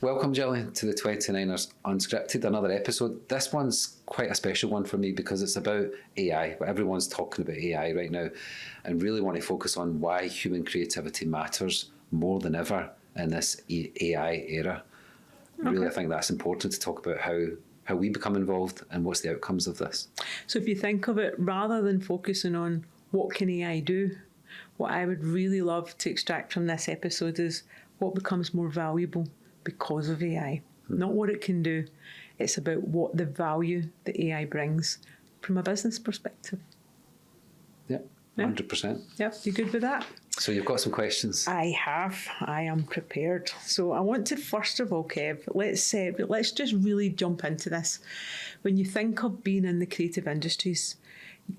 Welcome, Gillian, to the 29ers Unscripted, another episode. This one's quite a special one for me because it's about AI. Everyone's talking about AI right now and really want to focus on why human creativity matters more than ever in this AI era. Okay. Really, I think that's important to talk about how we become involved and what's the outcomes of this. So if you think of it, rather than focusing on what can AI do, what I would really love to extract from this episode is what becomes more valuable because of AI. Not what it can do, it's about what the value that AI brings from a business perspective. Yeah, 100%. Yep, you good with that? So you've got some questions. I am prepared. So I want to, first of all, Kev, let's just really jump into this. When you think of being in the creative industries,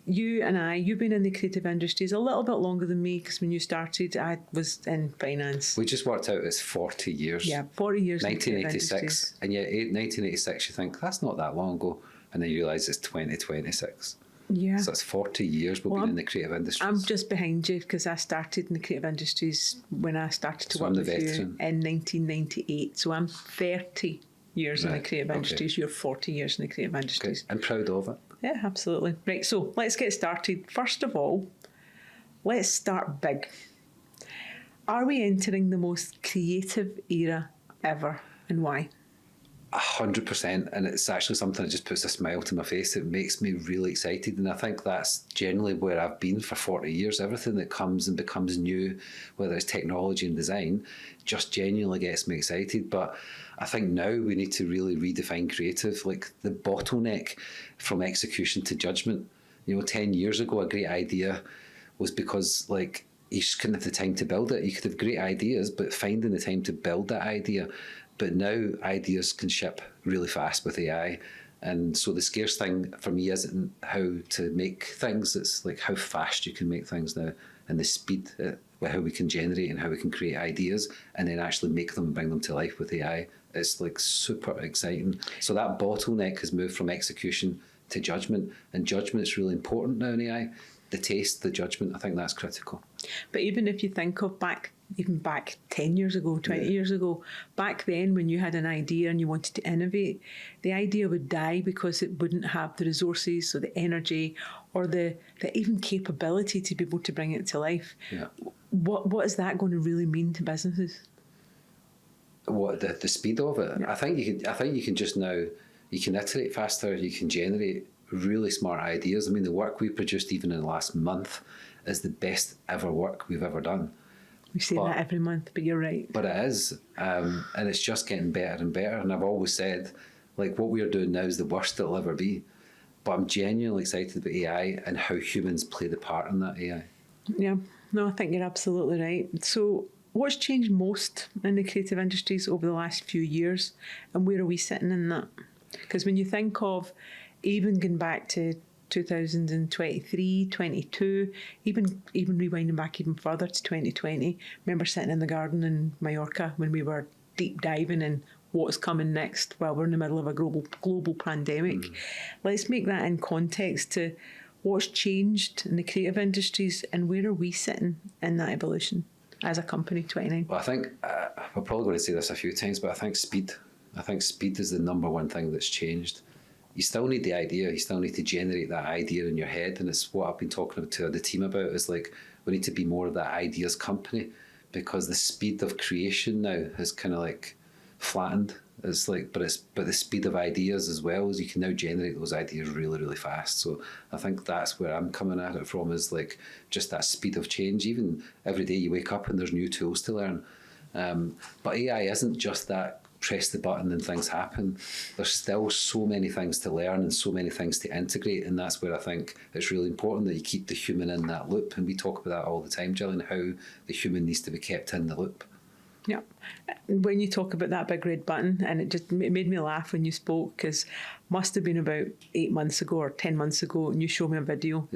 you've been in the creative industries a little bit longer than me, because when you started, I was in finance. We just worked out it's 40 years. Yeah, 40 years. 1986. And yet 1986, you think, that's not that long ago. And then you realise it's 2026. Yeah. So it's 40 years we've been in the creative industries. I'm just behind you because I started in the creative industries when I started to work with you in 1998. So I'm 30 years in the creative industries. You're 40 years in the creative industries. Okay. I'm proud of it. Yeah, absolutely. Right, so let's get started. First of all, let's start big. Are we entering the most creative era ever, and why? 100%, and it's actually something that just puts a smile to my face. It makes me really excited, and I think that's generally where I've been for 40 years. Everything that comes and becomes new, whether it's technology and design, just genuinely gets me excited. But I think now we need to really redefine creative, like the bottleneck from execution to judgment. 10 years ago, a great idea was because you just couldn't have the time to build it. You could have great ideas, but finding the time to build that idea. But now ideas can ship really fast with AI. And so the scarce thing for me isn't how to make things, it's like how fast you can make things now, and the speed with how we can generate and how we can create ideas and then actually make them and bring them to life with AI. It's super exciting. So that bottleneck has moved from execution to judgment, and judgment is really important now in AI. The taste, the judgment, I think that's critical. But even if you think of back 10 years ago, 20 years ago, back then when you had an idea and you wanted to innovate, the idea would die because it wouldn't have the resources or the energy or the even capability to be able to bring it to life. Yeah. What is that going to really mean to businesses? What, the speed of it? Yeah. I think you can just now, you can iterate faster, you can generate really smart ideas. I mean, the work we've produced even in the last month is the best ever work we've ever done. We say that every month, but you're right. But it is, and it's just getting better and better. And I've always said, what we are doing now is the worst it'll ever be. But I'm genuinely excited about AI and how humans play the part in that AI. Yeah, no, I think you're absolutely right. So what's changed most in the creative industries over the last few years, and where are we sitting in that? Because when you think of even going back to 2023, 22, even rewinding back even further to 2020. Remember sitting in the garden in Mallorca when we were deep diving in what's coming next while we're in the middle of a global pandemic. Let's make that in context to what's changed in the creative industries and where are we sitting in that evolution as a company, 29. Well, I think, we're probably going to say this a few times, but I think speed is the number one thing that's changed. You still need the idea. You still need to generate that idea in your head. And it's what I've been talking to the team about is we need to be more of that ideas company, because the speed of creation now has kind of flattened. But the speed of ideas as well, is you can now generate those ideas really, really fast. So I think that's where I'm coming at it from, is just that speed of change. Even every day you wake up and there's new tools to learn. But AI isn't just that press the button and things happen. There's still so many things to learn and so many things to integrate, and that's where I think it's really important that you keep the human in that loop. And we talk about that all the time, Gillian, how the human needs to be kept in the loop. Yeah. When you talk about that big red button, and it made me laugh when you spoke, because must have been about 8 months ago or 10 months ago, and you showed me a video,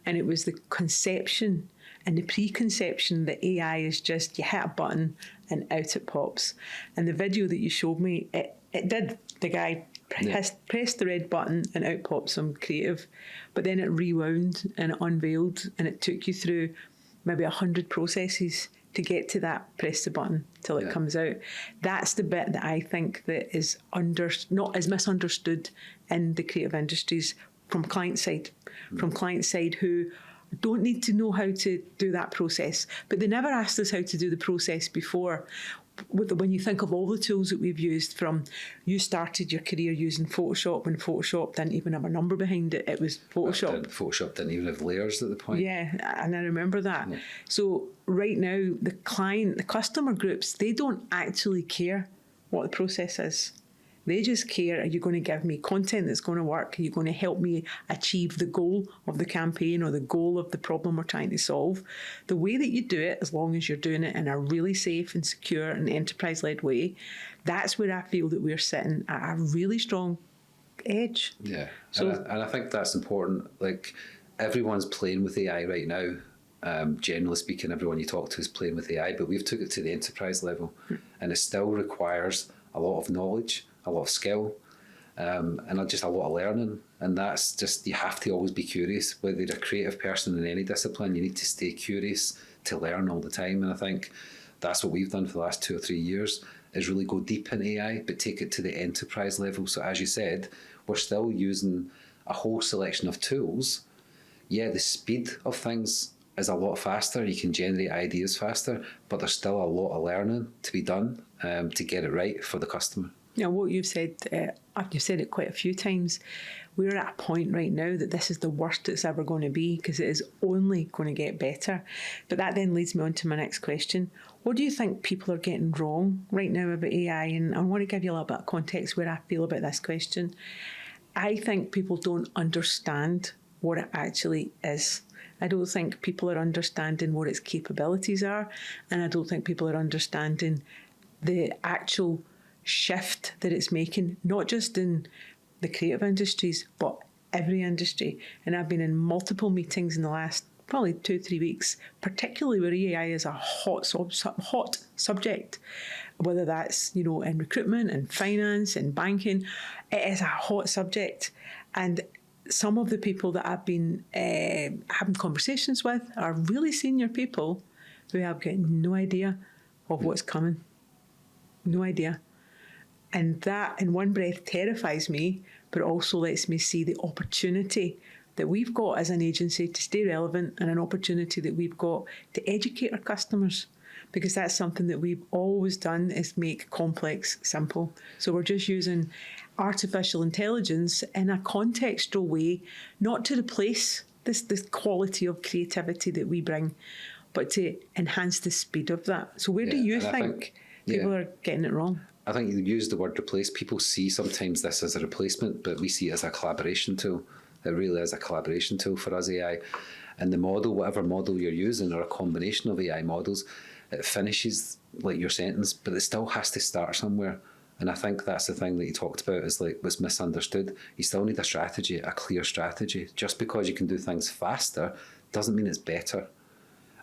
and it was the conception and the preconception that AI is just you hit a button and out it pops. And the video that you showed me, it did. The guy pressed the red button and out pops some creative, but then it rewound and it unveiled and it took you through maybe 100 processes to get to that, press the button till it comes out. That's the bit that I think that is not as misunderstood in the creative industries from client side. From client side who don't need to know how to do that process, but they never asked us how to do the process before. When you think of all the tools that we've used, from you started your career using Photoshop when Photoshop didn't even have a number behind it, it was Photoshop. Photoshop didn't even have layers at the point. Yeah, and I remember that. Yeah. So right now, the customer groups, they don't actually care what the process is. They just care, are you going to give me content that's going to work? Are you going to help me achieve the goal of the campaign or the goal of the problem we're trying to solve? The way that you do it, as long as you're doing it in a really safe and secure and enterprise-led way, that's where I feel that we're sitting at a really strong edge. Yeah, so, and I think that's important. Like, everyone's playing with AI right now. Generally speaking, everyone you talk to is playing with AI, but we've took it to the enterprise level, and it still requires a lot of knowledge, a lot of skill, and just a lot of learning. And that's just, you have to always be curious. Whether you're a creative person in any discipline, you need to stay curious to learn all the time. And I think that's what we've done for the last 2 or 3 years, is really go deep in AI, but take it to the enterprise level. So as you said, we're still using a whole selection of tools. Yeah, the speed of things is a lot faster. You can generate ideas faster, but there's still a lot of learning to be done to get it right for the customer. You know, what you've said it quite a few times. We're at a point right now that this is the worst it's ever going to be, because it is only going to get better. But that then leads me on to my next question. What do you think people are getting wrong right now about AI? And I want to give you a little bit of context where I feel about this question. I think people don't understand what it actually is. I don't think people are understanding what its capabilities are, and I don't think people are understanding the actual shift that it's making, not just in the creative industries, but every industry. And I've been in multiple meetings in the last probably 2-3 weeks, particularly where AI is a hot subject, whether that's, you know, in recruitment and finance and banking. It is a hot subject. And some of the people that I've been having conversations with are really senior people who have got no idea of what's coming. No idea. And that, in one breath, terrifies me, but also lets me see the opportunity that we've got as an agency to stay relevant, and an opportunity that we've got to educate our customers, because that's something that we've always done, is make complex simple. So we're just using artificial intelligence in a contextual way, not to replace this quality of creativity that we bring, but to enhance the speed of that. So where do you think people are getting it wrong? I think you use the word replace. People see sometimes this as a replacement, but we see it as a collaboration tool. It really is a collaboration tool for us, AI. And the model, whatever model you're using, or a combination of AI models, it finishes like your sentence, but it still has to start somewhere. And I think that's the thing that you talked about, is like what's misunderstood. You still need a strategy, a clear strategy. Just because you can do things faster doesn't mean it's better,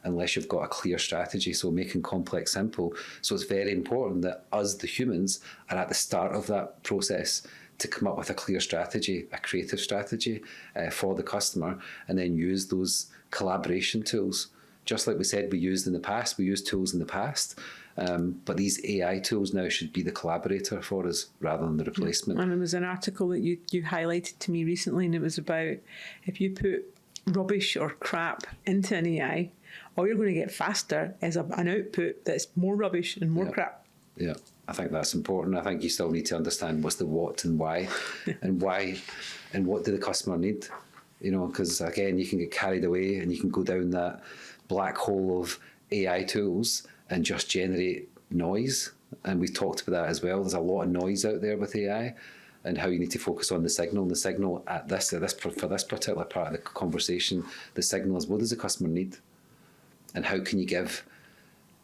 unless you've got a clear strategy. So making complex simple. So it's very important that us, the humans, are at the start of that process to come up with a clear strategy, a creative strategy for the customer, and then use those collaboration tools. Just like we said we used in the past, we used tools in the past, but these AI tools now should be the collaborator for us rather than the replacement. And there was an article that you highlighted to me recently, and it was about, if you put rubbish or crap into an AI, all you're going to get faster is an output that's more rubbish and more crap. Yeah, I think that's important. I think you still need to understand what's the what and why, and what do the customer need. You know, because again, you can get carried away and you can go down that black hole of AI tools and just generate noise. And we've talked about that as well. There's a lot of noise out there with AI, and how you need to focus on the signal. And the signal for this particular part of the conversation, the signal is, what does the customer need? And how can you give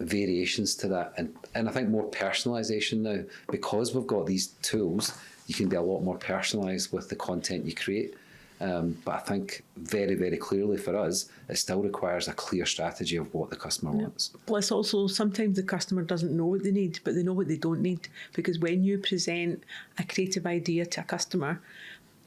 variations to that? And I think more personalisation now, because we've got these tools, you can be a lot more personalised with the content you create. But I think very, very clearly for us, it still requires a clear strategy of what the customer wants. Plus also, sometimes the customer doesn't know what they need, but they know what they don't need. Because when you present a creative idea to a customer,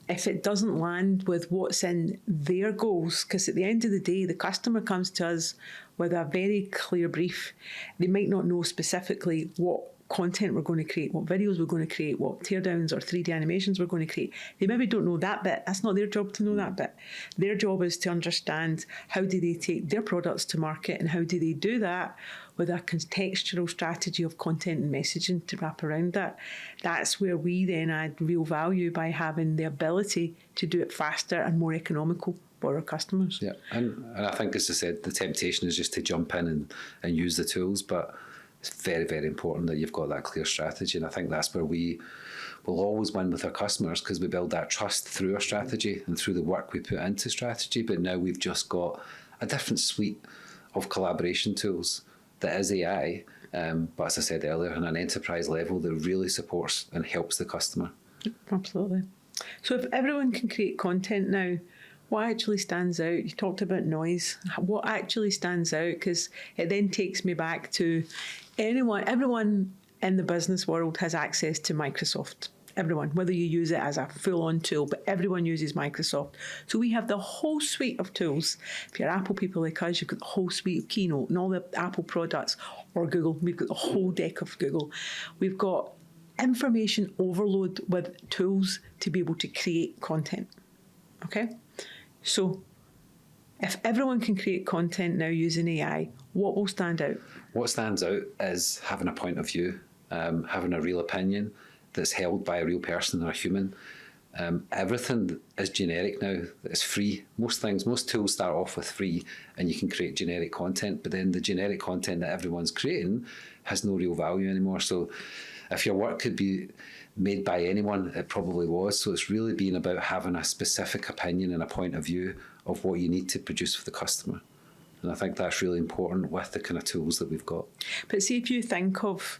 if it doesn't land with what's in their goals, because at the end of the day, the customer comes to us with a very clear brief. They might not know specifically what content we're going to create, what videos we're going to create, what teardowns or 3D animations we're going to create. They maybe don't know that bit. That's not their job to know that bit. Their job is to understand how do they take their products to market and how do they do that with a contextual strategy of content and messaging to wrap around that. That's where we then add real value by having the ability to do it faster and more economical for our customers. Yeah, and I think, as I said, the temptation is just to jump in and use the tools, but it's very, very important that you've got that clear strategy. And I think that's where we will always win with our customers, because we build that trust through our strategy and through the work we put into strategy. But now we've just got a different suite of collaboration tools that is AI, but as I said earlier, on an enterprise level that really supports and helps the customer. Absolutely. So if everyone can create content now, what actually stands out? You talked about noise. What actually stands out? Because it then takes me back to everyone in the business world has access to Microsoft. Everyone, whether you use it as a full-on tool, but everyone uses Microsoft. So we have the whole suite of tools. If you're Apple people like us, you've got the whole suite of Keynote and all the Apple products, or Google. We've got the whole deck of Google. We've got information overload with tools to be able to create content. Okay? So if everyone can create content now using AI, what will stand out? What stands out is having a point of view, having a real opinion that's held by a real person or a human. Everything is generic now. It's free. Most tools start off with free, and you can create generic content, but then the generic content that everyone's creating has no real value anymore. So if your work could be made by anyone, it probably was. So it's really been about having a specific opinion and a point of view of what you need to produce for the customer. And I think that's really important with the kind of tools that we've got. But see, if you think of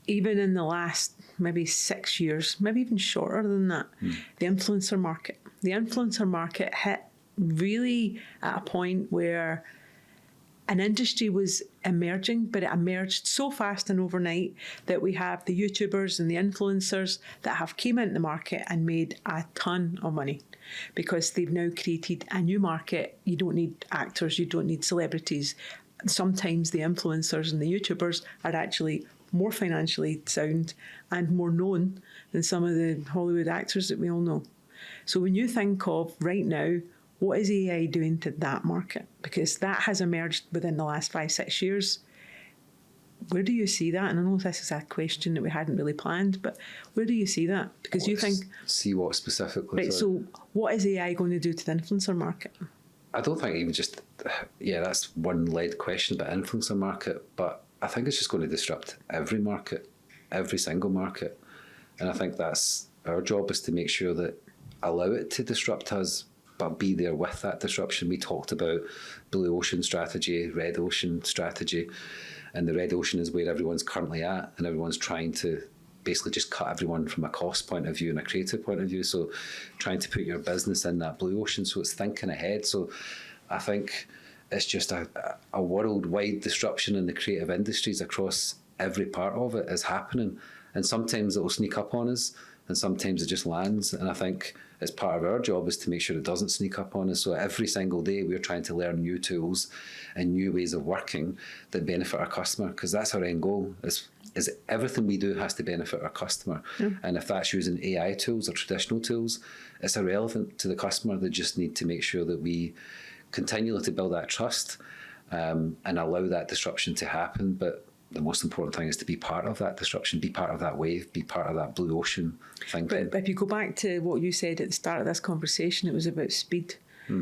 even in the last maybe 6 years, maybe even shorter than that, the influencer market. The influencer market hit really at a point where an industry was emerging, but it emerged so fast and overnight that we have the YouTubers and the influencers that have came into the market and made a ton of money because they've now created a new market. You don't need actors, you don't need celebrities. Sometimes the influencers and the YouTubers are actually more financially sound and more known than some of the Hollywood actors that we all know. So when you think of right now, what is AI doing to that market? Because that has emerged within the last 5-6 years. Where do you see that? And I know this is a question that we hadn't really planned, but where do you see that? Because you think... See what specifically? Right, so what is AI going to do to the influencer market? I don't think even just... Yeah, that's one lead question about influencer market, but I think it's just going to disrupt every market, every single market. And I think that's our job, is to make sure that allow it to disrupt us, but be there with that disruption. We talked about blue ocean strategy, red ocean strategy, and the red ocean is where everyone's currently at, and everyone's trying to basically just cut everyone from a cost point of view and a creative point of view. So trying to put your business in that blue ocean, so it's thinking ahead. So I think it's just a worldwide disruption in the creative industries across every part of it is happening. And sometimes it will sneak up on us, and sometimes it just lands. And I think it's part of our job is to make sure it doesn't sneak up on us. So every single day we're trying to learn new tools and new ways of working that benefit our customer, because that's our end goal, is everything we do has to benefit our customer. And if that's using AI tools or traditional tools, it's irrelevant to the customer. They just need to make sure that we continually to build that trust and allow that disruption to happen. But the most important thing is to be part of that disruption, be part of that wave, be part of that blue ocean thinking. But if you go back to what you said at the start of this conversation, it was about speed.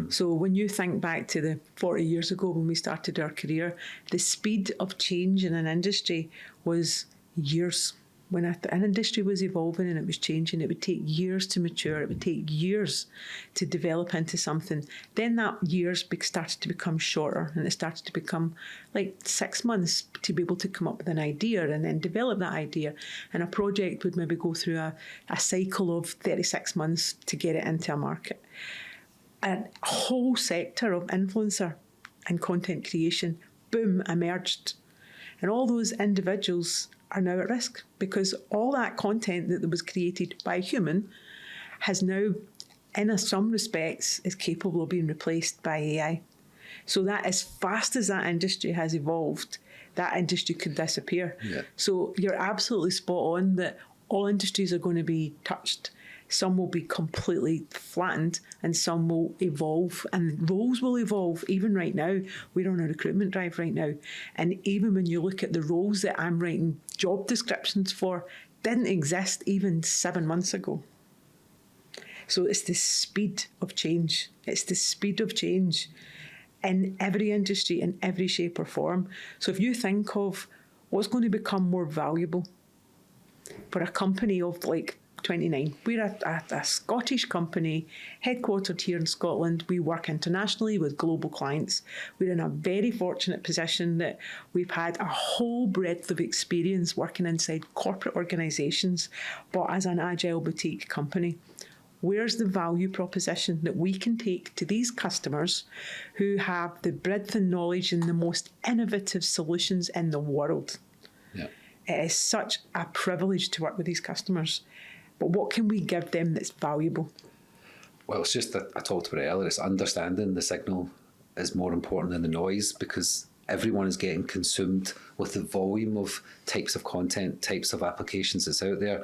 So when you think back to the 40 years ago when we started our career, the speed of change in an industry was years. When an industry was evolving and it was changing, it would take years to mature. It would take years to develop into something. Then that years started to become shorter, and it started to become like 6 months to be able to come up with an idea and then develop that idea. And a project would maybe go through a cycle of 36 months to get it into a market. A whole sector of influencer and content creation, boom, emerged. And all those individuals are now at risk because all that content that was created by a human has now in some respects, is capable of being replaced by AI. So that as fast as that industry has evolved, that industry could disappear. Yeah. So you're absolutely spot on that all industries are going to be touched. Some will be completely flattened and some will evolve, and roles will evolve. Even right now, we're on a recruitment drive right now. And even when you look at the roles that I'm writing job descriptions for, didn't exist even 7 months ago. So it's the speed of change. It's the speed of change in every industry, in every shape or form. So if you think of what's going to become more valuable for a company of like 29, we're a Scottish company headquartered here in Scotland. We work internationally with global clients. We're in a very fortunate position that we've had a whole breadth of experience working inside corporate organisations, but as an agile boutique company. Where's the value proposition that we can take to these customers who have the breadth and knowledge and the most innovative solutions in the world? Yeah. It is such a privilege to work with these customers. But what can we give them that's valuable? Well, it's just that I talked about it earlier. It's understanding the signal is more important than the noise, because everyone is getting consumed with the volume of types of content, types of applications that's out there.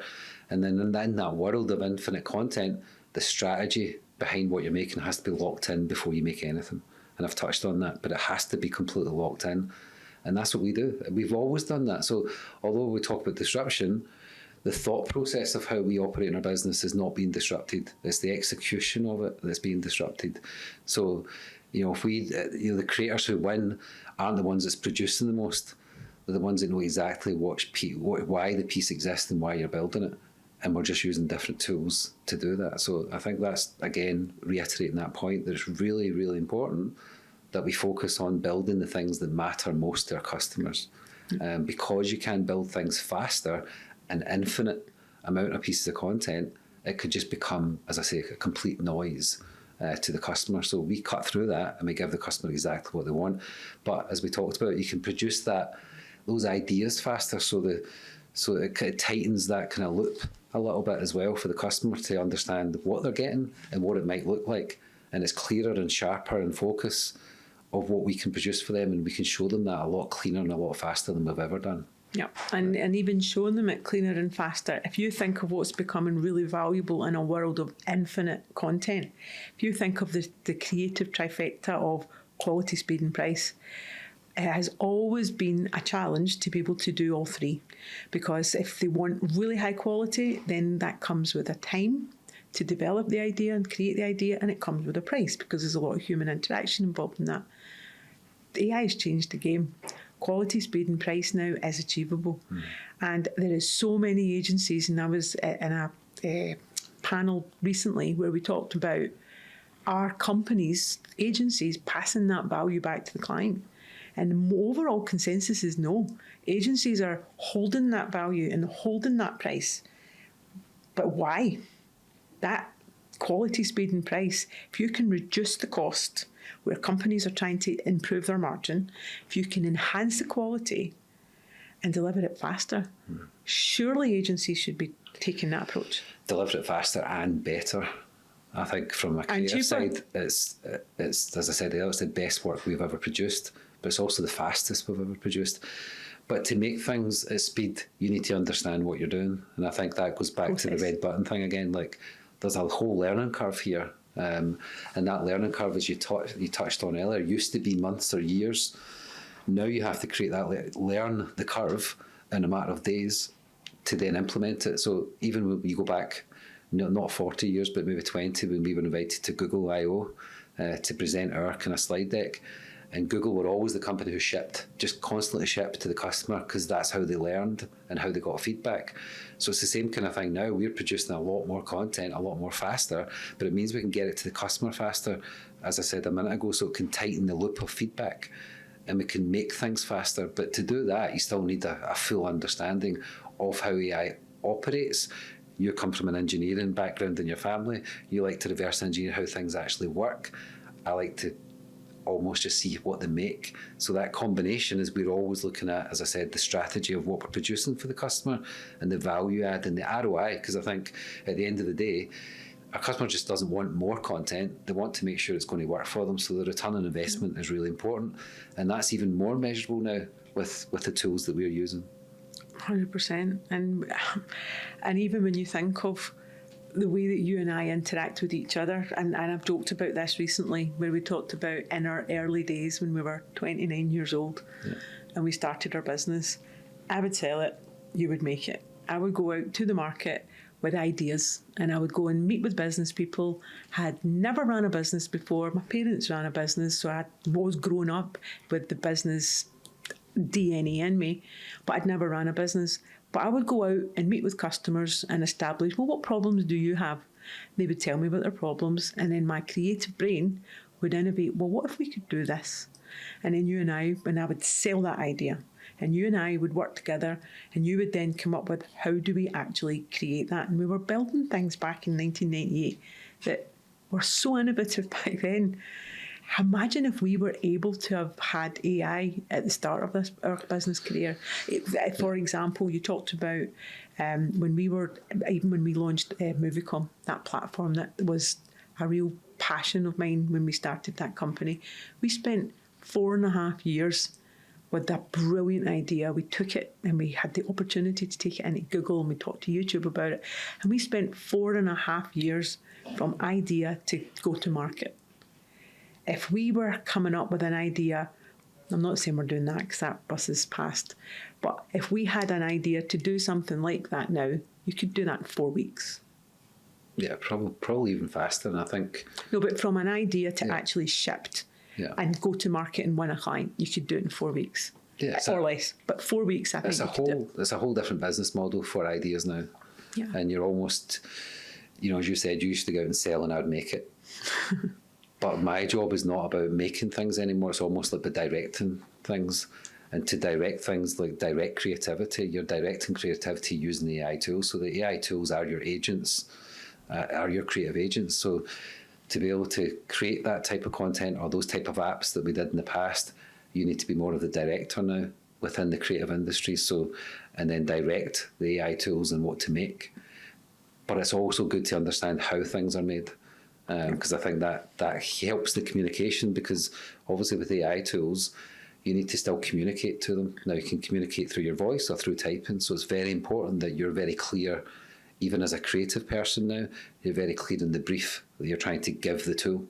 And then in that world of infinite content, the strategy behind what you're making has to be locked in before you make anything. And I've touched on that, but it has to be completely locked in. And that's what we do. We've always done that. So although we talk about disruption, the thought process of how we operate in our business is not being disrupted. It's the execution of it that's being disrupted. So, if we, the creators who win aren't the ones that's producing the most. They're the ones that know exactly why the piece exists and why you're building it. And we're just using different tools to do that. So I think that's, again, reiterating that point, that it's really, really important that we focus on building the things that matter most to our customers. Because you can build things faster, an infinite amount of pieces of content, it could just become, as I say, a complete noise to the customer. So we cut through that and we give the customer exactly what they want. But as we talked about, you can produce those ideas faster, so it kind of tightens that kind of loop a little bit as well for the customer to understand what they're getting and what it might look like. And it's clearer and sharper in focus of what we can produce for them, and we can show them that a lot cleaner and a lot faster than we've ever done. Yeah, and even showing them it cleaner and faster. If you think of what's becoming really valuable in a world of infinite content, if you think of the creative trifecta of quality, speed and price, it has always been a challenge to be able to do all three, because if they want really high quality, then that comes with a time to develop the idea and create the idea, and it comes with a price because there's a lot of human interaction involved in that. The AI has changed the game. Quality, speed and price now is achievable. And there is so many agencies, and I was in a panel recently where we talked about our companies, agencies, passing that value back to the client. And the overall consensus is no. Agencies are holding that value and holding that price. But why? That quality, speed and price, if you can reduce the cost where companies are trying to improve their margin, if you can enhance the quality and deliver it faster, surely agencies should be taking that approach. Deliver it faster and better. I think from a creative side, it's as I said earlier, it's the best work we've ever produced, but it's also the fastest we've ever produced. But to make things at speed, you need to understand what you're doing. And I think that goes back to the red button thing again. Like, there's a whole learning curve here. And that learning curve, as you touched on earlier, used to be months or years. Now you have to create that, learn the curve in a matter of days to then implement it. So even when you go back, not 40 years, but maybe 20, when we were invited to Google I.O. To present our kind of slide deck, and Google were always the company who just constantly shipped to the customer, because that's how they learned and how they got feedback. So it's the same kind of thing now. We're producing a lot more content, a lot more faster, but it means we can get it to the customer faster, as I said a minute ago, so it can tighten the loop of feedback and we can make things faster. But to do that, you still need a full understanding of how AI operates. You come from an engineering background in your family. You like to reverse engineer how things actually work. I like to almost just see what they make. So that combination is, we're always looking at, as I said, the strategy of what we're producing for the customer and the value add and the ROI, because I think at the end of the day, a customer just doesn't want more content. They want to make sure it's going to work for them. So the return on investment is really important. And that's even more measurable now with the tools that we're using. 100%. And even when you think of the way that you and I interact with each other, and I've joked about this recently, where we talked about in our early days when we were 29 years old and we started our business, I would sell it, you would make it. I would go out to the market with ideas and I would go and meet with business people. Had never ran a business before. My parents ran a business, so I was grown up with the business DNA in me, but I'd never ran a business. But I would go out and meet with customers and establish, well, what problems do you have? They would tell me about their problems, and then my creative brain would innovate, well, what if we could do this? And then you and I would sell that idea, and you and I would work together, and you would then come up with, how do we actually create that? And we were building things back in 1998 that were so innovative back then. Imagine if we were able to have had AI at the start of our business career. For example, you talked about when we launched Moviecom, that platform that was a real passion of mine when we started that company. We spent 4.5 years with that brilliant idea. We took it and we had the opportunity to take it into Google, and we talked to YouTube about it. And we spent 4.5 years from idea to go to market. If we were coming up with an idea, I'm not saying we're doing that because that bus is past, but if we had an idea to do something like that now, you could do that in 4 weeks. Yeah, probably even faster. And I think... No, but from an idea to actually shipped and go to market and win a client, you could do it in 4 weeks. Yeah, or less. But 4 weeks, I think it's a whole different business model for ideas now. Yeah. And you're almost, as you said, you used to go out and sell and I would make it. But my job is not about making things anymore. It's almost like the directing things. And to direct things, like direct creativity, you're directing creativity using the AI tools. So the AI tools are your agents, are your creative agents. So to be able to create that type of content or those type of apps that we did in the past, you need to be more of the director now within the creative industry. So, and then direct the AI tools and what to make. But it's also good to understand how things are made. Because I think that helps the communication, because obviously with AI tools, you need to still communicate to them. Now you can communicate through your voice or through typing, so it's very important that you're very clear, even as a creative person now, you're very clear in the brief that you're trying to give the tool.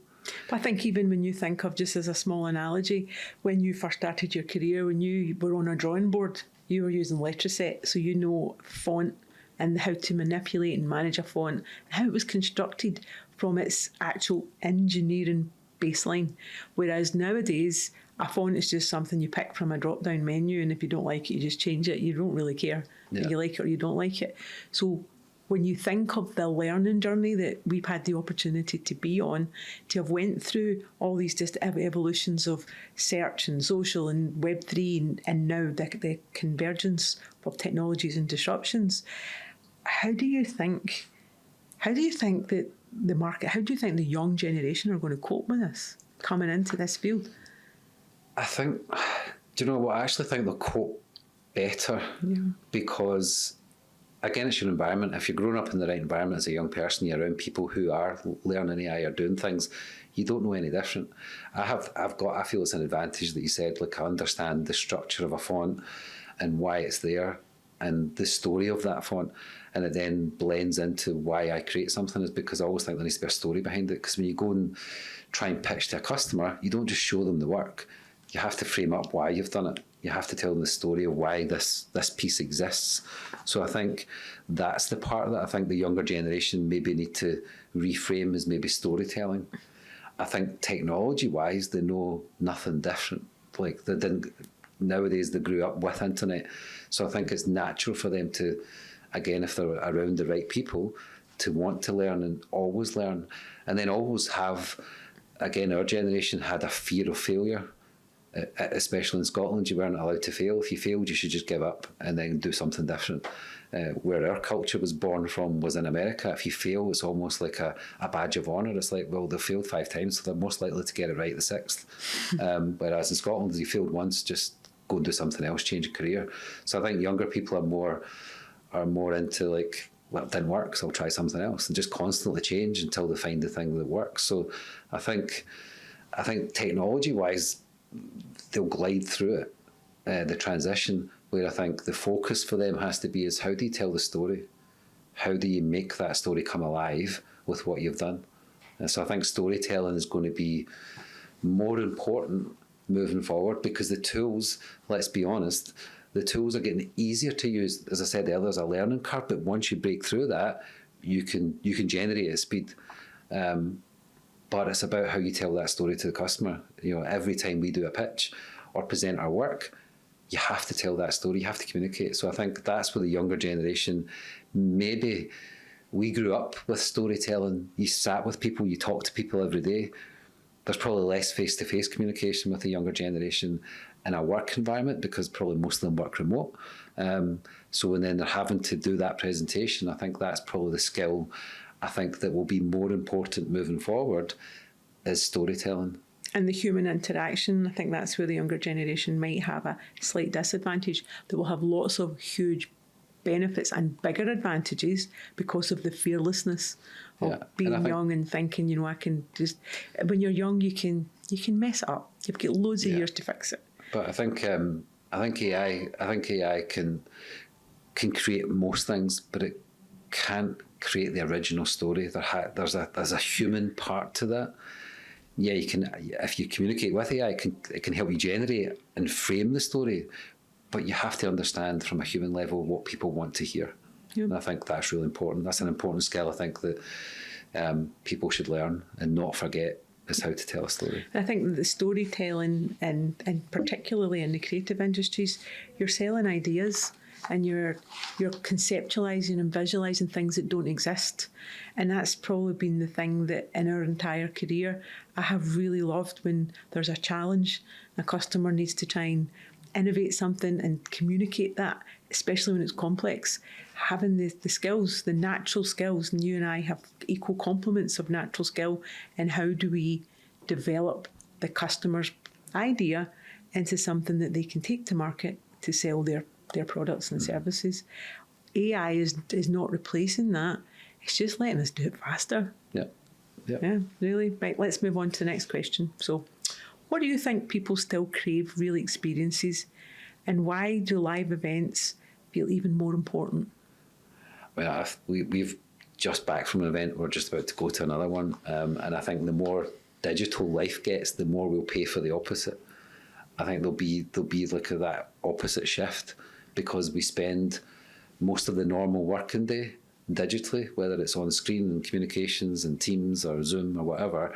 But I think even when you think of, just as a small analogy, when you first started your career, when you were on a drawing board, you were using Letraset, so you know font and how to manipulate and manage a font, how it was constructed from its actual engineering baseline. Whereas nowadays, a font is just something you pick from a drop-down menu, and if you don't like it, you just change it. You don't really care if you like it or you don't like it. So when you think of the learning journey that we've had the opportunity to be on, to have went through all these just evolutions of search and social and Web3 and now the convergence of technologies and disruptions, how do you think that the market, how do you think the young generation are going to cope with this coming into this field? I think, do you know what? I actually think they'll cope better because, again, it's your environment. If you're growing up in the right environment as a young person, you're around people who are learning AI or doing things, you don't know any different. I feel it's an advantage that you said, like, I understand the structure of a font and why it's there and the story of that font. And it then blends into why I create something, is because I always think there needs to be a story behind it. Because when you go and try and pitch to a customer, you don't just show them the work. You have to frame up why you've done it. You have to tell them the story of why this piece exists. So I think that's the part that I think the younger generation maybe need to reframe as maybe storytelling. I think technology-wise, they know nothing different. Like, they didn't, nowadays they grew up with internet. So I think it's natural for them to, again, if they're around the right people, to want to learn and always learn. And then always have, again, our generation had a fear of failure, especially in Scotland. You weren't allowed to fail. If you failed, you should just give up and then do something different. Where our culture was born from was in America. If you fail, it's almost like a badge of honour. It's like, well, they failed 5 times, so they're most likely to get it right the 6th. Whereas in Scotland, if you failed once, just go and do something else, change a career. So I think younger people are more into, like, well, it didn't work, so I'll try something else, and just constantly change until they find the thing that works. So I think technology-wise, they'll glide through it, the transition, where I think the focus for them has to be is how do you tell the story? How do you make that story come alive with what you've done? And so I think storytelling is going to be more important moving forward, because the tools, let's be honest, the tools are getting easier to use. As I said earlier, there's a learning curve, but once you break through that, you can generate at speed. But it's about how you tell that story to the customer. You know, every time we do a pitch or present our work, you have to tell that story, you have to communicate. So I think that's where the younger generation, maybe we grew up with storytelling. You sat with people, you talk to people every day. There's probably less face-to-face communication with the younger generation in a work environment, because probably most of them work remote. So when then they're having to do that presentation, I think that's probably the skill I think that will be more important moving forward, is storytelling. And the human interaction, I think that's where the younger generation might have a slight disadvantage. They will have lots of huge benefits and bigger advantages because of the fearlessness of being young and thinking, you know, I can just, when you're young, you can mess it up. You've got loads of years to fix it. But I think AI can create most things, but it can't create the original story. There's a human part to that. Yeah, you can, if you communicate with AI, it can help you generate and frame the story, but you have to understand from a human level what people want to hear. Yep. And I think that's really important. That's an important skill I think that people should learn and not forget, is how to tell a story. I think the storytelling, and particularly in the creative industries, you're selling ideas and you're conceptualising and visualising things that don't exist. And that's probably been the thing that in our entire career I have really loved, when there's a challenge, a customer needs to try and innovate something and communicate that, especially when it's complex. Having the skills, the natural skills, and you and I have equal complements of natural skill, and how do we develop the customer's idea into something that they can take to market to sell their products and services. AI is not replacing that. It's just letting us do it faster. Yeah, really. Right, let's move on to the next question. So, what do you think people still crave real experiences, and why do live events feel even more important? Well, we've just back from an event. We're just about to go to another one. And I think the more digital life gets, the more we'll pay for the opposite. I think there'll be like that opposite shift, because we spend most of the normal working day digitally, whether it's on screen and communications and Teams or Zoom or whatever.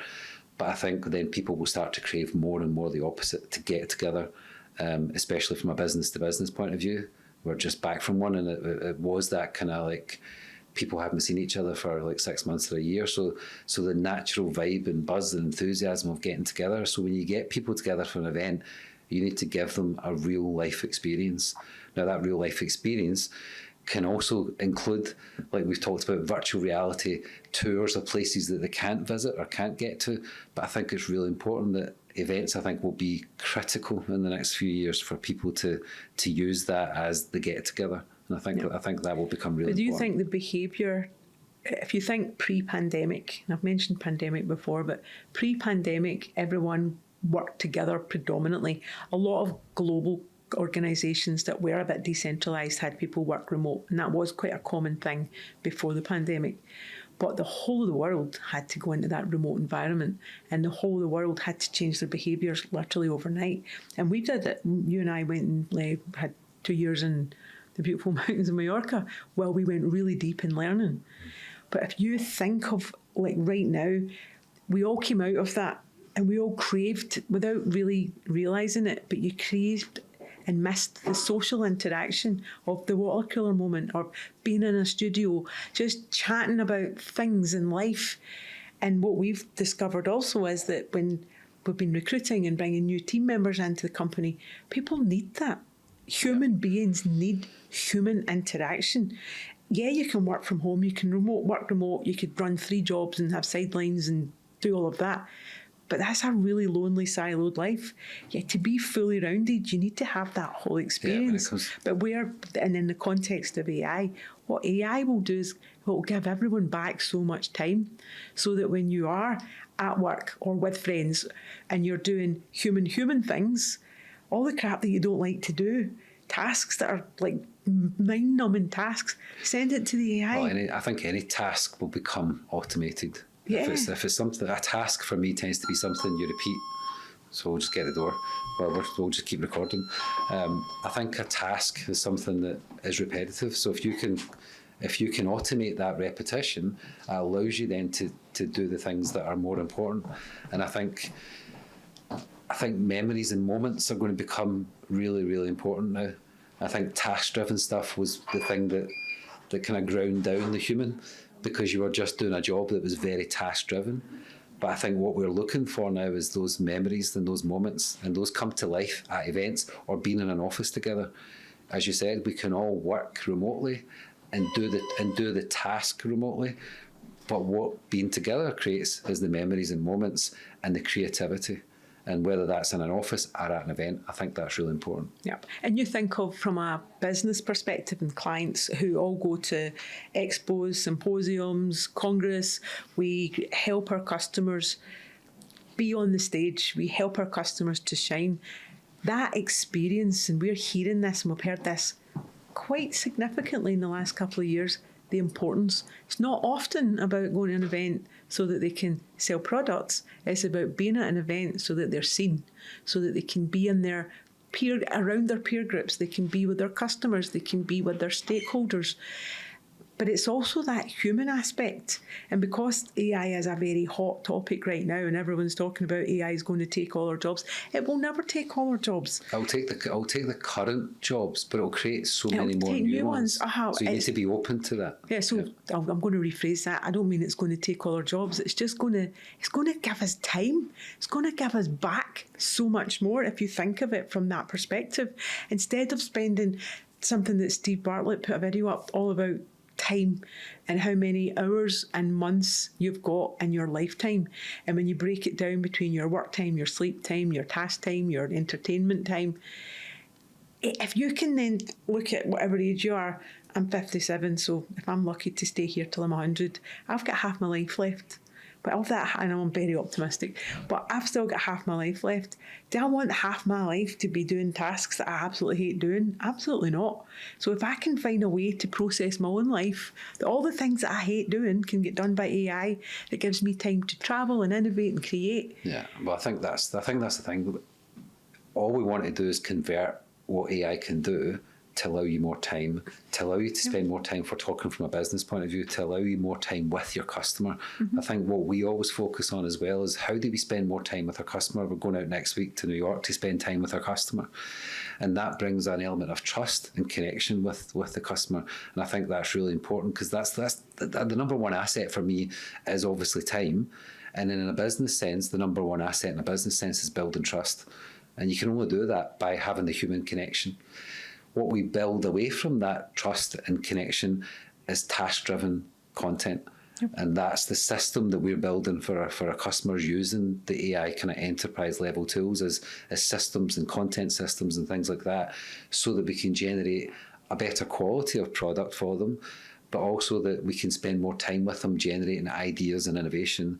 But I think then people will start to crave more and more the opposite, to get together, especially from a business-to-business point of view. We're just back from one, and it was that kind of like people haven't seen each other for like 6 months or a year. So the natural vibe and buzz and enthusiasm of getting together. So when you get people together for an event, you need to give them a real-life experience. Now, that real-life experience can also include, like we've talked about, virtual reality, tours of places that they can't visit or can't get to. But I think it's really important that events, I think, will be critical in the next few years for people to use that as the get-together. And I think that will become really important. But do you think the behaviour, if you think pre-pandemic, and I've mentioned pandemic before, but pre-pandemic, everyone worked together predominantly. A lot of global organisations that were a bit decentralised had people work remote, and that was quite a common thing before the pandemic. But the whole of the world had to go into that remote environment, and the whole of the world had to change their behaviours literally overnight. And we did it. You and I went and had 2 years in the beautiful mountains of Mallorca. Well, we went really deep in learning. But if you think of, like right now, we all came out of that and we all craved, without really realising it, but you craved and missed the social interaction of the water cooler moment, or being in a studio, just chatting about things in life. And what we've discovered also is that when we've been recruiting and bringing new team members into the company, people need that. Human beings need human interaction. Yeah, you can work from home, you can work remote, you could run 3 jobs and have sidelines and do all of that. But that's a really lonely, siloed life. Yeah, to be fully rounded, you need to have that whole experience. But and in the context of AI, what AI will do is it will give everyone back so much time, so that when you are at work or with friends and you're doing human things, all the crap that you don't like to do, tasks that are like mind-numbing tasks, send it to the AI. Well, I think any task will become automated. Yeah. If it's something, a task for me tends to be something you repeat. So we'll just get the door. We'll just keep recording. I think a task is something that is repetitive. So if you can automate that repetition, it allows you then to do the things that are more important. And I think memories and moments are going to become really, really important now. I think task-driven stuff was the thing that kind of ground down the human, because you were just doing a job that was very task-driven. But I think what we're looking for now is those memories and those moments, and those come to life at events or being in an office together. As you said, we can all work remotely and do the task remotely. But what being together creates is the memories and moments and the creativity. And whether that's in an office or at an event, I think that's really important. Yeah. And you think of, from a business perspective, and clients who all go to expos, symposiums, congress, we help our customers be on the stage. We help our customers to shine. That experience, and we're hearing this and we've heard this quite significantly in the last couple of years, the importance. It's not often about going to an event so that they can sell products. It's about being at an event so that they're seen, so that they can be in their around their peer groups, they can be with their customers, they can be with their stakeholders. But it's also that human aspect. And because AI is a very hot topic right now and everyone's talking about AI is going to take all our jobs, it will never take all our jobs. I'll take the current jobs, but it'll create so many more new ones. So you need to be open to that. Yeah, so yeah. I'm going to rephrase that. I don't mean it's going to take all our jobs. It's just going to give us time. It's going to give us back so much more if you think of it from that perspective. Instead of spending something that Steve Bartlett put a video up all about time and how many hours and months you've got in your lifetime. And when you break it down between your work time, your sleep time, your task time, your entertainment time, if you can then look at whatever age you are, I'm 57, so if I'm lucky to stay here till I'm 100, I've got half my life left. But of that, I know I'm very optimistic, but I've still got half my life left. Do I want half my life to be doing tasks that I absolutely hate doing? Absolutely not. So if I can find a way to process my own life, that all the things that I hate doing can get done by AI, that gives me time to travel and innovate and create. Yeah, well, I think that's the thing. All we want to do is convert what AI can do to allow you more time, to allow you to spend more time, for talking from a business point of view, to allow you more time with your customer. Mm-hmm. I think what we always focus on as well is how do we spend more time with our customer. We're going out next week to New York to spend time with our customer. And that brings an element of trust and connection with the customer. And I think that's really important, because that's the number one asset for me is obviously time. And in a business sense, the number one asset in a business sense is building trust. And you can only do that by having the human connection. What we build away from that trust and connection is task-driven content. Yep. And that's the system that we're building for our customers, using the AI kind of enterprise level tools as systems and content systems and things like that, so that we can generate a better quality of product for them, but also that we can spend more time with them generating ideas and innovation.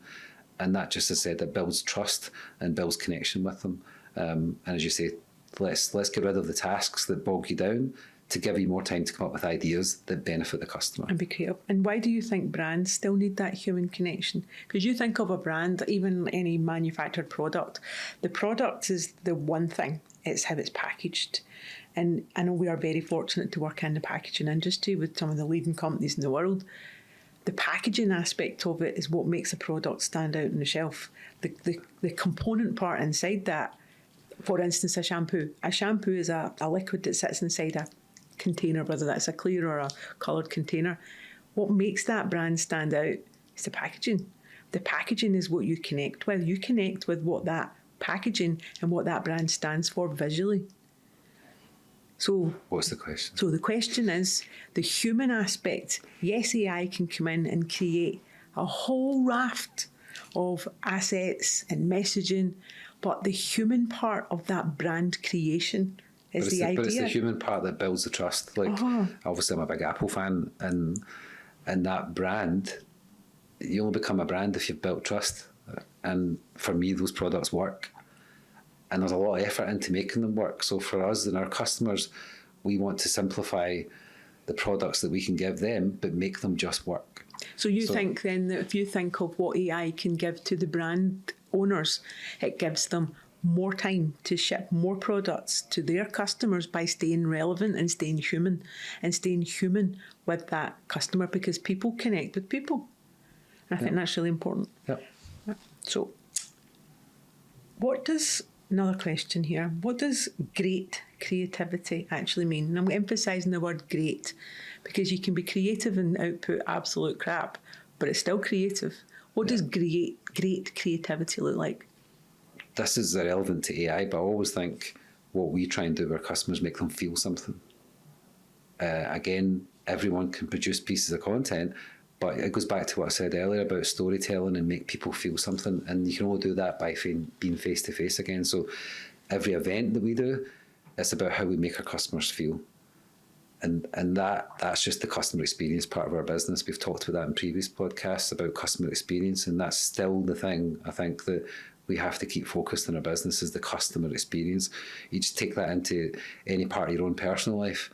And that, just as I said, that builds trust and builds connection with them. And as you say, let's get rid of the tasks that bog you down to give you more time to come up with ideas that benefit the customer. And be creative. And why do you think brands still need that human connection? Because you think of a brand, even any manufactured product, the product is the one thing. It's how it's packaged. And I know we are very fortunate to work in the packaging industry with some of the leading companies in the world. The packaging aspect of it is what makes a product stand out on the shelf. The component part inside that, for instance, a shampoo. A shampoo is a liquid that sits inside a container, whether that's a clear or a coloured container. What makes that brand stand out is the packaging. The packaging is what you connect with. You connect with what that packaging and what that brand stands for visually. So what's the question? So the question is the human aspect. Yes, AI can come in and create a whole raft of assets and messaging, but the human part of that brand creation is the idea. But it's the human part that builds the trust. Like, obviously, I'm a big Apple fan, and that brand, you only become a brand if you've built trust. And for me, those products work. And there's a lot of effort into making them work. So for us and our customers, we want to simplify the products that we can give them, but make them just work. So you think then that if you think of what AI can give to the brand owners, it gives them more time to ship more products to their customers by staying relevant and staying human with that customer, because people connect with people. And I think that's really important. Yep. So another question here, what does great creativity actually mean? And I'm emphasising the word great, because you can be creative and output absolute crap, but it's still creative. What does great creativity look like? This is irrelevant to AI, but I always think what we try and do with our customers, make them feel something. Again, everyone can produce pieces of content, but it goes back to what I said earlier about storytelling and make people feel something. And you can only do that by being face-to-face again. So every event that we do, it's about how we make our customers feel. And that's just the customer experience part of our business. We've talked about that in previous podcasts about customer experience, and that's still the thing I think that we have to keep focused on our business, is the customer experience. You just take that into any part of your own personal life